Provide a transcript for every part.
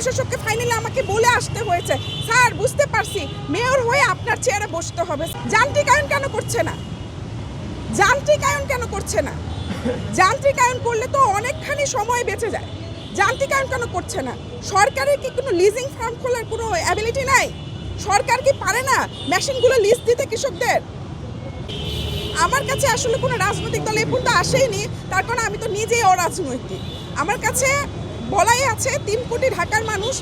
প্রশাসককে finally আমাকে বলে আসতে হয়েছে, স্যার বুঝতে পারছি মেয়র হয়ে আপনার চেয়ারে বসতে হবে। যান্ত্রিকায়ন কেন করছে না? যান্ত্রিকায়ন কেন করছে না? যান্ত্রিকায়ন করলে তো অনেকখানি সময় বেঁচে যায়। যান্ত্রিকায়ন কেন করছে না? সরকারের কি কোনো লিজিং ফার্ম খোলার কোনো অ্যাবিলিটি নাই? সরকার কি পারে না মেশিনগুলো লিজ দিতে কৃষকদের? আমার কাছে আসলে কোনো রাজনৈতিক দল এই পর্যন্ত আসেইনি, তার কারণ আমি তো নিজেই অরাজনৈতিক। আমার কাছে বলাই আছে 3 কোটি ঢাকার মানুষ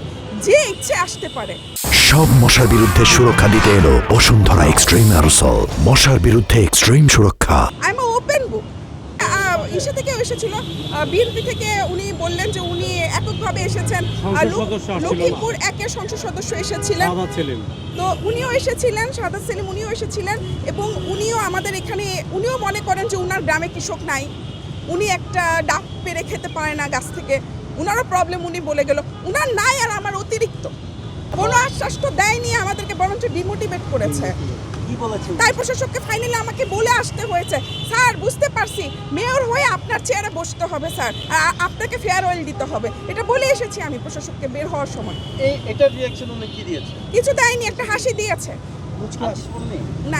যে ইচ্ছে আসতে পারে। সব মশার বিরুদ্ধে সুরক্ষা দিতে এলো বসুন্ধরা এক্সট্রিম অ্যারোসল, মশার বিরুদ্ধে এক্সট্রিম সুরক্ষা। I am open book. ইসে থেকে এসেছিল, বিএনপি থেকে উনি বললেন যে উনি এককভাবে এসেছেন। লক্ষ্মীপুর একের সংসদ সদস্য এসেছিলেন, তো উনিও এসেছিলেন, সাদাত সেলিম উনিও এসেছিলেন, এবং উনিও আমাদের এখানে উনিও মনে করেন যে উনার গ্রামে কৃষক নাই, উনি একটা ডাব পেরে খেতে পারে না গাছ থেকে, উনারও প্রবলেম উনি বলে গেল। উনার নাই আর আমার অতিরিক্ত কোনো আশ্বাস তো দেয়নি, আমাদেরকে বরঞ্চ ডিমোটিভেট করেছে। তাই প্রশাসককে ফাইনালি আমাকে বলে আসতে হয়েছে, স্যার বুঝতে পারছি মেয়র হয়ে আপনার চেয়ারে বসতে হবে স্যার, আপনাকে ফেয়ারওয়েল দিতে হবে, এটা বলে এসেছি আমি প্রশাসককে বের হওয়ার সময়। এটার রিঅ্যাকশন উনি কি দিয়েছে? কিছু দেয়নি, একটা হাসি দিয়েছে। না,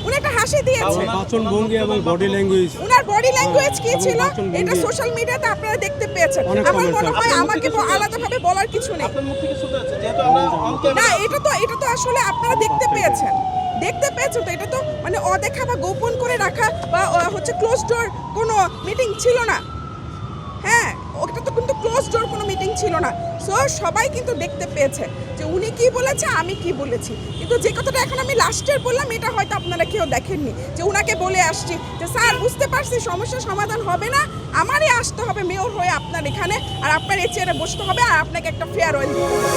উনি একটা হাসি দিয়েছে। বাচনভঙ্গি এবং বডি ল্যাঙ্গুয়েজ, উনার বডি ল্যাঙ্গুয়েজ কি ছিল এটা সোশ্যাল মিডিয়াতে আপনারা দেখতে পেয়েছেন। আমার মনে হয় আমাকে আলাদাভাবে বলার কিছু নেই। আপনার মুখ থেকে শুনতে হচ্ছে যেহেতু আমরা অন না, ক্যামেরা। এটা তো আসলে আপনারা দেখতে পেয়েছেন তো, এটা তো মানে অদেখা বা গোপন করে রাখা বা হচ্ছে ক্লোজ ডোর কোনো মিটিং ছিল না। হ্যাঁ, ওটা তো কিন্তু ক্লোজ ডোর কোনো মিটিং ছিল না। সো সবাই কিন্তু দেখতে পেয়েছে যে উনি কি বলেছে, আমি কি বলেছি। কিন্তু যে কথাটা এখন আমি লাস্টের বললাম, এটা হয়তো আপনারা কেউ দেখেননি, যে উনাকে বলে আসছি যে স্যার বুঝতে পারছি সমস্যার সমাধান হবে না, আমারই আসতে হবে মেয়র হয়ে আপনার এখানে, আর আপনার এই চেয়ারে বসতে হবে, আর আপনাকে একটা ফেয়ারওয়েল দিতে হবে।